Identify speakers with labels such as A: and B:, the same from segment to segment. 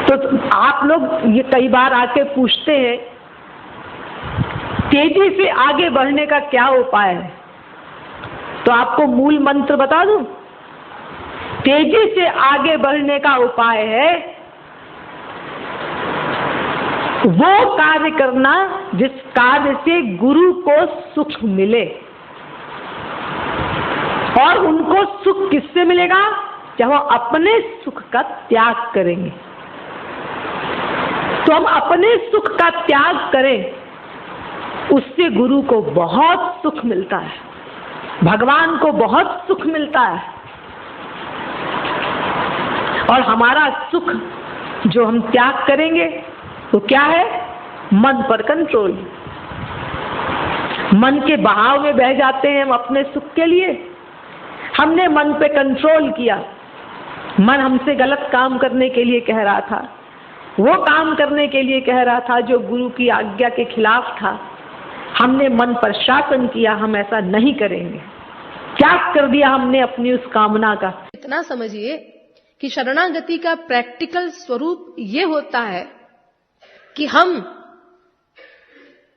A: तो आप लोग ये कई बार आके पूछते हैं तेजी से आगे बढ़ने का क्या उपाय है, तो आपको मूल मंत्र बता दूं। तेजी से आगे बढ़ने का उपाय है वो कार्य करना जिस कार्य से गुरु को सुख मिले। और उनको सुख किससे मिलेगा? जब हम अपने सुख का त्याग करेंगे। तो हम अपने सुख का त्याग करें, उससे गुरु को बहुत सुख मिलता है, भगवान को बहुत सुख मिलता है। और हमारा सुख जो हम त्याग करेंगे वो क्या है? मन पर कंट्रोल। मन के बहाव में बह जाते हैं हम अपने सुख के लिए। हमने मन पे कंट्रोल किया, मन हमसे गलत काम करने के लिए कह रहा था, वो काम करने के लिए कह रहा था जो गुरु की आज्ञा के खिलाफ था। हमने मन पर शासन किया, हम ऐसा नहीं करेंगे, त्याग कर दिया हमने अपनी उस कामना का।
B: इतना समझिए कि शरणागति का प्रैक्टिकल स्वरूप ये होता है कि हम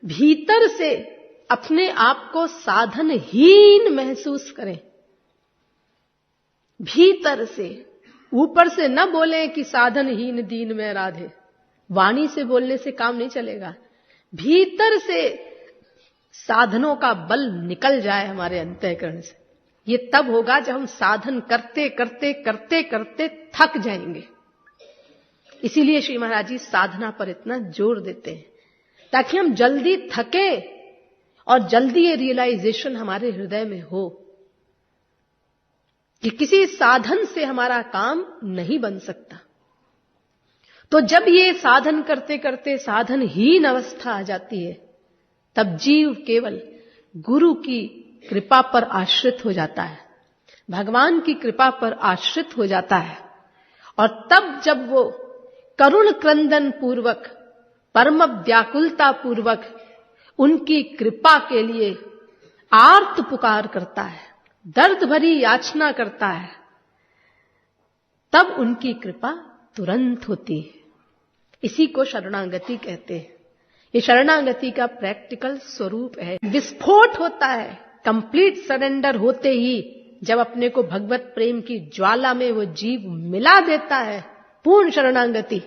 B: भीतर से अपने आप को साधनहीन महसूस करें। भीतर से, ऊपर से न बोले कि साधनहीन दीन में राधे। वाणी से बोलने से काम नहीं चलेगा। भीतर से साधनों का बल निकल जाए हमारे अंतःकरण से। ये तब होगा जब हम साधन करते करते करते करते थक जाएंगे। इसीलिए श्री महाराज जी साधना पर इतना जोर देते हैं, ताकि हम जल्दी थके और जल्दी ये रियलाइजेशन हमारे हृदय में हो कि किसी साधन से हमारा काम नहीं बन सकता। तो जब ये साधन करते करते साधनहीन अवस्था आ जाती है, तब जीव केवल गुरु की कृपा पर आश्रित हो जाता है, भगवान की कृपा पर आश्रित हो जाता है। और तब जब वो करुण क्रंदन पूर्वक, परम व्याकुलता पूर्वक उनकी कृपा के लिए आर्त पुकार करता है, दर्द भरी याचना करता है, तब उनकी कृपा तुरंत होती है। इसी को शरणागति कहते हैं। ये शरणागति का प्रैक्टिकल स्वरूप है। विस्फोट होता है कंप्लीट सरेंडर होते ही, जब अपने को भगवत प्रेम की ज्वाला में वो जीव मिला देता है, पूर्ण शरणागति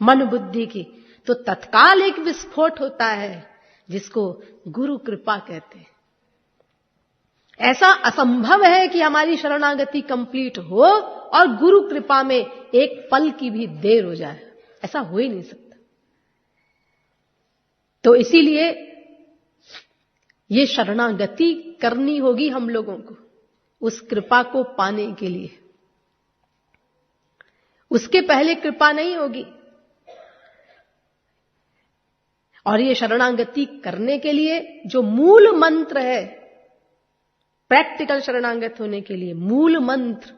B: मन बुद्धि की, तो तत्काल एक विस्फोट होता है जिसको गुरु कृपा कहते हैं। ऐसा असंभव है कि हमारी शरणागति कंप्लीट हो और गुरु कृपा में एक पल की भी देर हो जाए। ऐसा हो ही नहीं सकता। तो इसीलिए ये शरणागति करनी होगी हम लोगों को उस कृपा को पाने के लिए। उसके पहले कृपा नहीं होगी। और ये शरणागति करने के लिए जो मूल मंत्र है, प्रैक्टिकल शरणागत होने के लिए मूल मंत्र,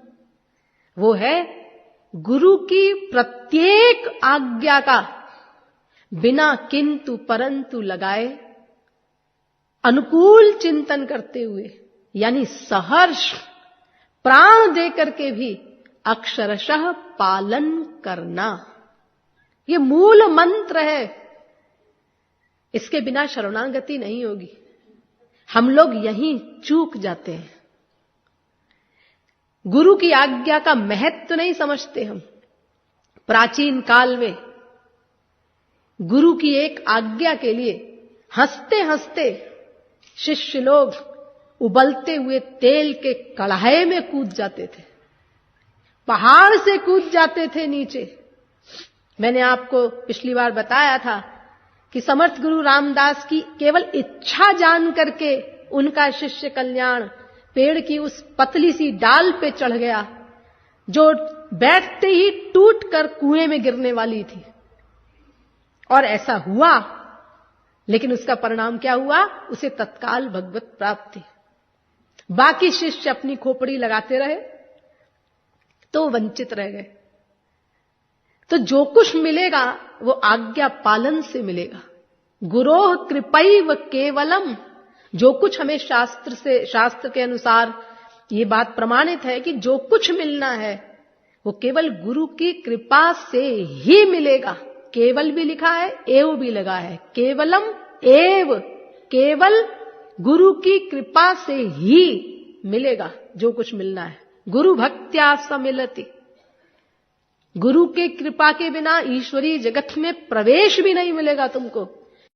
B: वो है गुरु की प्रत्येक आज्ञा का बिना किंतु परंतु लगाए अनुकूल चिंतन करते हुए, यानी सहर्ष प्राण देकर के भी अक्षरशः पालन करना। ये मूल मंत्र है। इसके बिना शरणागति नहीं होगी। हम लोग यहीं चूक जाते हैं। गुरु की आज्ञा का महत्व नहीं समझते हम। प्राचीन काल में गुरु की एक आज्ञा के लिए हंसते हंसते शिष्य लोग उबलते हुए तेल के कढ़ाई में कूद जाते थे, पहाड़ से कूद जाते थे नीचे। मैंने आपको पिछली बार बताया था कि समर्थ गुरु रामदास की केवल इच्छा जान करके उनका शिष्य कल्याण पेड़ की उस पतली सी डाल पे चढ़ गया, जो बैठते ही टूट कर कुएं में गिरने वाली थी। और ऐसा हुआ, लेकिन उसका परिणाम क्या हुआ? उसे तत्काल भगवत प्राप्ति। बाकी शिष्य अपनी खोपड़ी लगाते रहे तो वंचित रह गए। तो जो कुछ मिलेगा वो आज्ञा पालन से मिलेगा। गुरोः कृपैव केवलम। जो कुछ हमें शास्त्र के अनुसार ये बात प्रमाणित है कि जो कुछ मिलना है वो केवल गुरु की कृपा से ही मिलेगा। केवल भी लिखा है, एव भी लगा है, केवलम एव, केवल गुरु की कृपा से ही मिलेगा जो कुछ मिलना है। गुरु भक्त्या स मिलति, गुरु के कृपा के बिना ईश्वरीय जगत में प्रवेश भी नहीं मिलेगा तुमको।